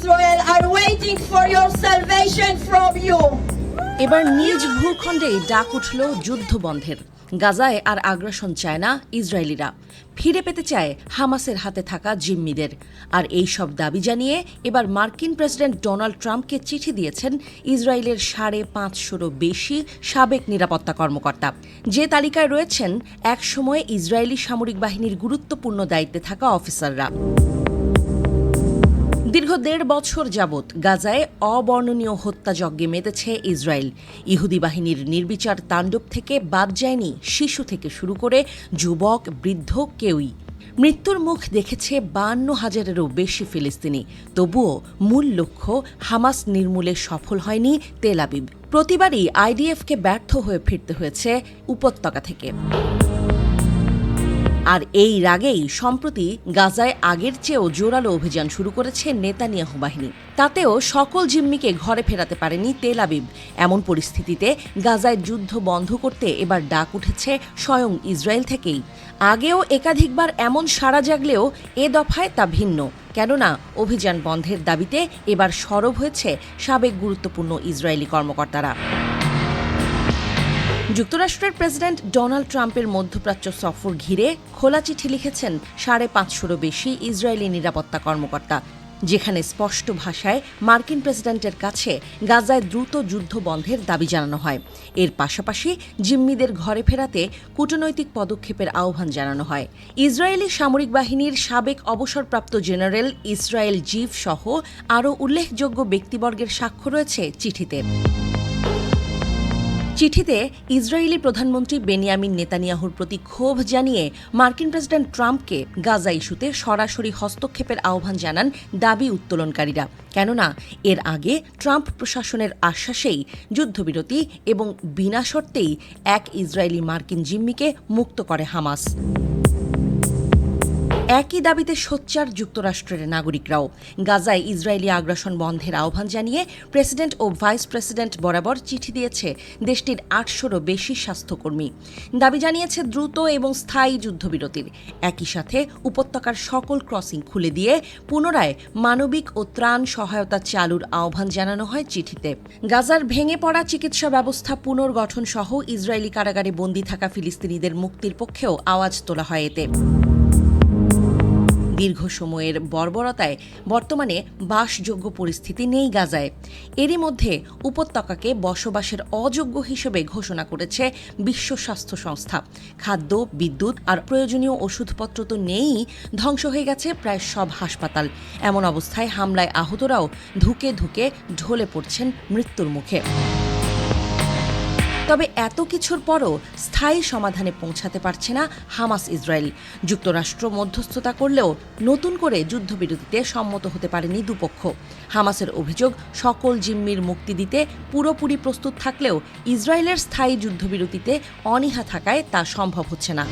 Israel are waiting for your salvation from you. এবার নিজ ভূখণ্ডে ডাক উঠল যুদ্ধ বন্ধের। গাজায় আর আগ্রাসন চায় না ইসরায়েলিরা, ফিরে পেতে চায় হামাসের হাতে থাকা জিম্মিদের। আর এই সব দাবি জানিয়ে এবার মার্কিন প্রেসিডেন্ট ডোনাল্ড ট্রাম্পকে চিঠি দিয়েছেন ইসরায়েলের ৫৫০রও বেশি সাবেক নিরাপত্তা কর্মকর্তা, যে তালিকায় রয়েছেন একসময় ইসরায়েলি সামরিক বাহিনীর গুরুত্বপূর্ণ দায়িত্বে থাকা অফিসাররা। দীর্ঘ ১.৫ বছর যাবৎ গাজায় অবর্ণনীয় হত্যাযজ্ঞে মেতেছে ইসরায়েল। ইহুদি বাহিনীর নির্বিচার তাণ্ডব থেকে বাদ যায়নি শিশু থেকে শুরু করে যুবক বৃদ্ধ কেউই। মৃত্যুর মুখ দেখেছে ৫২,০০০-এরও বেশি ফিলিস্তিনি। তবুও মূল লক্ষ্য হামাস নির্মূলে সফল হয়নি তেল আবিব। প্রতিবারই আইডিএফকে ব্যর্থ হয়ে ফিরতে হয়েছে উপত্যকা থেকে। আর এই রাগেই সম্প্রতি গাজায় আগের চেয়েও জোরালো অভিযান শুরু করেছে নেতানিয়াহু বাহিনী। তাতেও সকল জিম্মিকে ঘরে ফেরাতে পারেনি তেল আবিব। এমন পরিস্থিতিতে গাজায় যুদ্ধ বন্ধ করতে এবার ডাক উঠেছে স্বয়ং ইসরায়েল থেকেই। আগেও একাধিকবার এমন সাড়া জাগলেও এ দফায় তা ভিন্ন। কেননা অভিযান বন্ধের দাবিতে এবার সরব হয়েছে সাবেক গুরুত্বপূর্ণ ইসরায়েলি কর্মকর্তারা। যুক্তরাষ্ট্রের প্রেসিডেন্ট ডোনাল্ড ট্রাম্পের মধ্যপ্রাচ্য সফর ঘিরে খোলা চিঠি লিখেছেন ৫৫০রও বেশি ইসরায়েলি নিরাপত্তা কর্মকর্তা, যেখানে স্পষ্ট ভাষায় মার্কিন প্রেসিডেন্টের কাছে গাজায় দ্রুত যুদ্ধ বন্ধের দাবি জানানো হয়। এর পাশাপাশি জিম্মিদের ঘরে ফেরাতে কূটনৈতিক পদক্ষেপের আহ্বান জানানো হয়। ইসরায়েলি সামরিক বাহিনীর সাবেক অবসরপ্রাপ্ত জেনারেল ইসরায়েল জিভ সহ আরও উল্লেখযোগ্য ব্যক্তিবর্গের স্বাক্ষর রয়েছে চিঠিতে। চিঠিতে ইসরায়েলি প্রধানমন্ত্রী বেনিয়ামিন নেতানিয়াহুর প্রতি ক্ষোভ জানিয়ে মার্কিন প্রেসিডেন্ট ট্রাম্পকে গাজা ইস্যুতে সরাসরি হস্তক্ষেপের আহ্বান জানান দাবি উত্তোলনকারীরা। কেননা এর আগে ট্রাম্প প্রশাসনের আশ্বাসেই যুদ্ধবিরতি এবং বিনা শর্তেই এক ইসরায়েলি মার্কিন জিম্মিকে মুক্ত করে হামাস। একই দাবিতে সোচ্চার যুক্তরাষ্ট্রের নাগরিকরাও। গাজায় ইসরায়েলি আগ্রাসন বন্ধের আহ্বান জানিয়ে প্রেসিডেন্ট ও ভাইস প্রেসিডেন্ট বরাবর চিঠি দিয়েছে দেশটির ৮০০রও বেশি স্বাস্থ্যকর্মী। দাবি জানিয়েছে দ্রুত এবং স্থায়ী যুদ্ধবিরতির। একই সাথে উপত্যকার সকল ক্রসিং খুলে দিয়ে পুনরায় মানবিক ও ত্রাণ সহায়তা চালুর আহ্বান জানানো হয় চিঠিতে। গাজার ভেঙে পড়া চিকিৎসা ব্যবস্থা পুনর্গঠন সহ ইসরায়েলি কারাগারে বন্দী থাকা ফিলিস্তিনিদের মুক্তির পক্ষেও আওয়াজ তোলা হয় এতে। দীর্ঘ সময়ের বর্বরতায় বর্তমানে বাসযোগ্য পরিস্থিতি নেই গাজায়। এরই মধ্যে উপত্যকাকে বসবাসের অযোগ্য হিসেবে ঘোষণা করেছে বিশ্ব স্বাস্থ্য সংস্থা। খাদ্য, বিদ্যুৎ আর প্রয়োজনীয় ওষুধপত্র তো নেই, ধ্বংস হয়ে গেছে প্রায় সব হাসপাতাল। এমন অবস্থায় হামলায় আহতরাও ধুকে ধুকে ঢলে পড়ছেন মৃত্যুর মুখে। তবে এত কিছুর পরও স্থায়ী সমাধানে পৌঁছাতে পারছে না হামাস ইসরায়েল। যুক্তরাষ্ট্র মধ্যস্থতা করলেও নতুন করে যুদ্ধবিরতিতে সম্মত হতে পারেনি দুপক্ষ। হামাসের অভিযোগ, সকল জিম্মির মুক্তি দিতে পুরোপুরি প্রস্তুত থাকলেও ইসরায়েলের স্থায়ী যুদ্ধবিরতিতে অনীহা থাকায় তা সম্ভব হচ্ছে না।